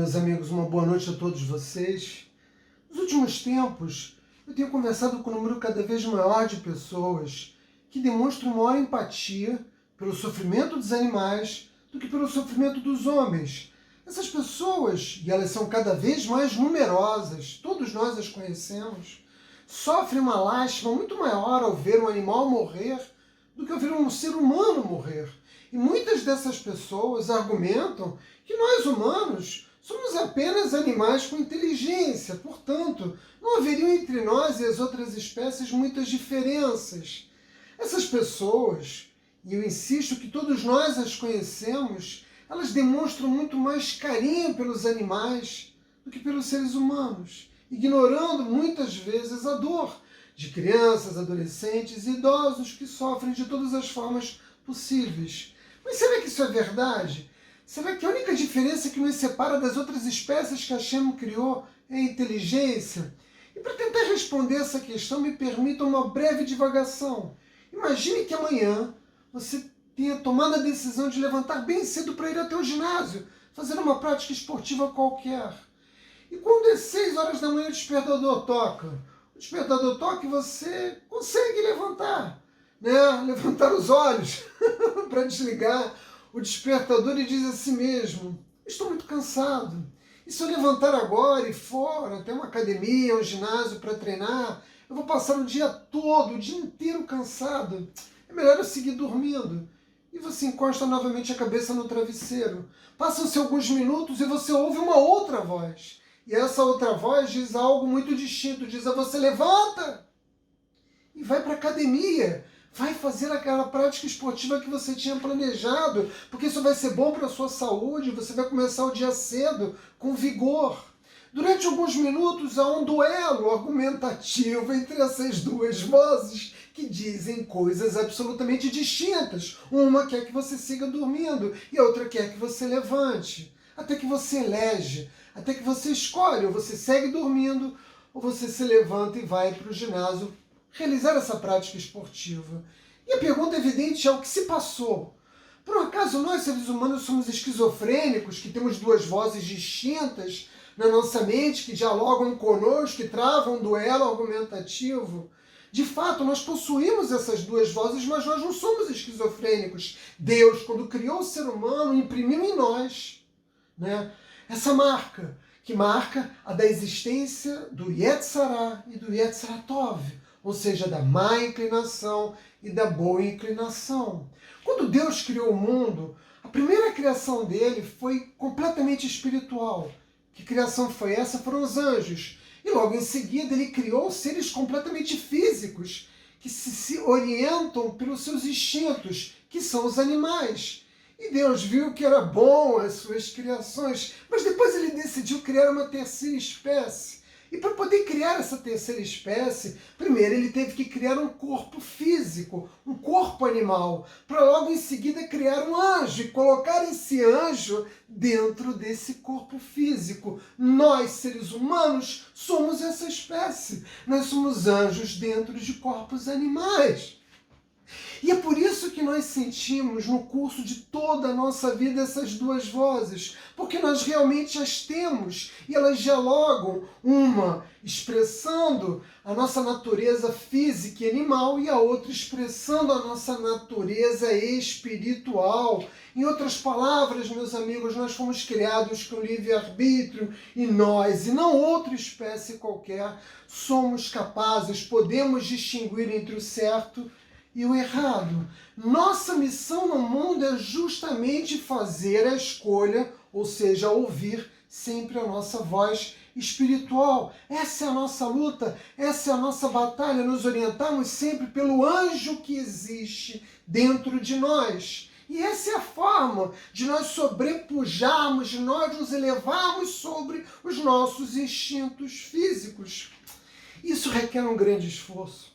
meus amigos, uma boa noite a todos vocês. Nos últimos tempos, eu tenho conversado com um número cada vez maior de pessoas que demonstram maior empatia pelo sofrimento dos animais do que pelo sofrimento dos homens. Essas pessoas, e elas são cada vez mais numerosas, todos nós as conhecemos, sofrem uma lástima muito maior ao ver um animal morrer do que ao ver um ser humano morrer. E muitas dessas pessoas argumentam que nós humanos somos apenas animais com inteligência, portanto, não haveriam entre nós e as outras espécies muitas diferenças. Essas pessoas, e eu insisto que todos nós as conhecemos, elas demonstram muito mais carinho pelos animais do que pelos seres humanos, ignorando muitas vezes a dor de crianças, adolescentes e idosos que sofrem de todas as formas possíveis. Mas será que isso é verdade? Será que a única diferença que nos separa das outras espécies que Hashem criou é a inteligência? E para tentar responder essa questão, me permita uma breve divagação. Imagine que amanhã você tenha tomado a decisão de levantar bem cedo para ir até o ginásio, fazer uma prática esportiva qualquer. E quando é 6 horas da manhã o despertador toca, e você consegue levantar, levantar os olhos para desligar o despertador e diz a si mesmo: estou muito cansado. E se eu levantar agora e for até uma academia, um ginásio para treinar, eu vou passar o dia todo, o dia inteiro cansado. É melhor eu seguir dormindo. E você encosta novamente a cabeça no travesseiro. Passam-se alguns minutos e você ouve uma outra voz. E essa outra voz diz algo muito distinto. Diz a você: levanta! E vai para a academia. Vai fazer aquela prática esportiva que você tinha planejado, porque isso vai ser bom para a sua saúde, você vai começar o dia cedo, com vigor. Durante alguns minutos há um duelo argumentativo entre essas duas vozes que dizem coisas absolutamente distintas. Uma quer que você siga dormindo e a outra quer que você levante. Até que você elege, até que você escolhe, ou você segue dormindo, ou você se levanta e vai para o ginásio realizar essa prática esportiva. E a pergunta evidente é: o que se passou? Por um acaso nós, seres humanos, somos esquizofrênicos, que temos duas vozes distintas na nossa mente, que dialogam conosco, que travam um duelo argumentativo? De fato, nós possuímos essas duas vozes, mas nós não somos esquizofrênicos. Deus, quando criou o ser humano, imprimiu em nós, essa marca, que marca a da existência do Yetzer Hara e do Yetzer Tov, ou seja, da má inclinação e da boa inclinação. Quando Deus criou o mundo, a primeira criação dele foi completamente espiritual. Que criação foi essa? Foram os anjos. E logo em seguida ele criou seres completamente físicos, que se orientam pelos seus instintos, que são os animais. E Deus viu que era bom as suas criações, mas depois ele decidiu criar uma terceira espécie. E para poder criar essa terceira espécie, primeiro ele teve que criar um corpo físico, um corpo animal, para logo em seguida criar um anjo e colocar esse anjo dentro desse corpo físico. Nós, seres humanos, somos essa espécie. Nós somos anjos dentro de corpos animais. E é por isso que nós sentimos no curso de toda a nossa vida essas duas vozes, porque nós realmente as temos e elas dialogam, uma expressando a nossa natureza física e animal e a outra expressando a nossa natureza espiritual. Em outras palavras, meus amigos, nós fomos criados com livre-arbítrio e nós, e não outra espécie qualquer, somos capazes, podemos distinguir entre o certo e o errado. Nossa missão no mundo é justamente fazer a escolha, ou seja, ouvir sempre a nossa voz espiritual. Essa é a nossa luta, essa é a nossa batalha, nos orientarmos sempre pelo anjo que existe dentro de nós. E essa é a forma de nós sobrepujarmos, de nós nos elevarmos sobre os nossos instintos físicos. Isso requer um grande esforço.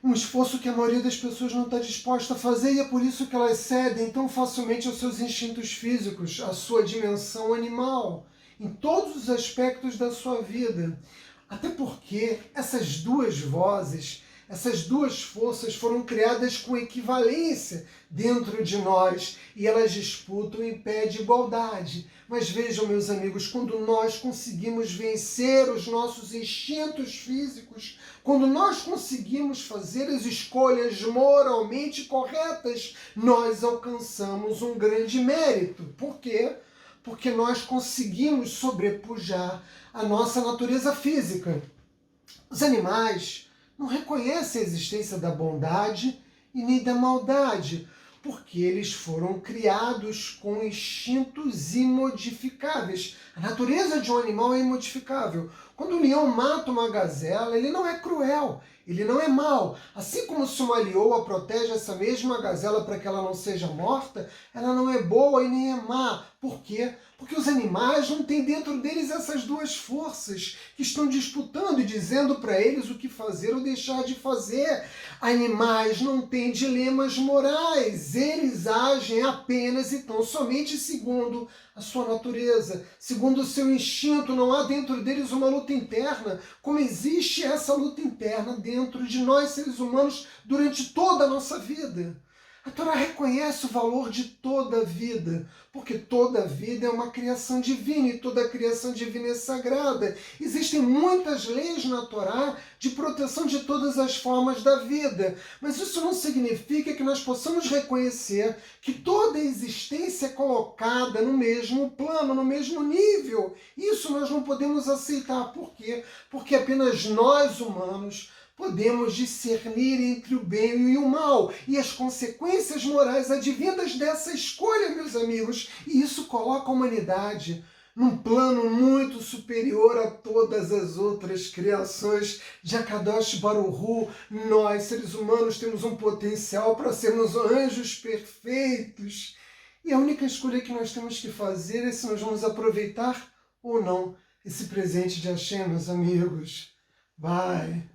Um esforço que a maioria das pessoas não está disposta a fazer, e é por isso que elas cedem tão facilmente aos seus instintos físicos, à sua dimensão animal, em todos os aspectos da sua vida. Até porque essas duas vozes, essas duas forças foram criadas com equivalência dentro de nós e elas disputam em pé de igualdade. Mas vejam, meus amigos, quando nós conseguimos vencer os nossos instintos físicos, quando nós conseguimos fazer as escolhas moralmente corretas, nós alcançamos um grande mérito. Por quê? Porque nós conseguimos sobrepujar a nossa natureza física. Os animais não reconhecem a existência da bondade e nem da maldade, porque eles foram criados com instintos imodificáveis. A natureza de um animal é imodificável. Quando o leão mata uma gazela, ele não é cruel, ele não é mau. Assim como se uma leoa protege essa mesma gazela para que ela não seja morta, ela não é boa e nem é má. Por quê? Porque os animais não têm dentro deles essas duas forças que estão disputando e dizendo para eles o que fazer ou deixar de fazer. Animais não têm dilemas morais, eles agem apenas e tão somente segundo a sua natureza, segundo o seu instinto. Não há dentro deles uma luta interna, como existe essa luta interna dentro de nós, seres humanos, durante toda a nossa vida. A Torá reconhece o valor de toda a vida, porque toda a vida é uma criação divina e toda a criação divina é sagrada. Existem muitas leis na Torá de proteção de todas as formas da vida, mas isso não significa que nós possamos reconhecer que toda a existência é colocada no mesmo plano, no mesmo nível. Isso nós não podemos aceitar. Por quê? Porque apenas nós, humanos, podemos discernir entre o bem e o mal e as consequências morais advindas dessa escolha, meus amigos. E isso coloca a humanidade num plano muito superior a todas as outras criações de Akadosh Baruch Hu. Nós, seres humanos, temos um potencial para sermos anjos perfeitos. E a única escolha que nós temos que fazer é se nós vamos aproveitar ou não esse presente de Hashem, meus amigos. Vai!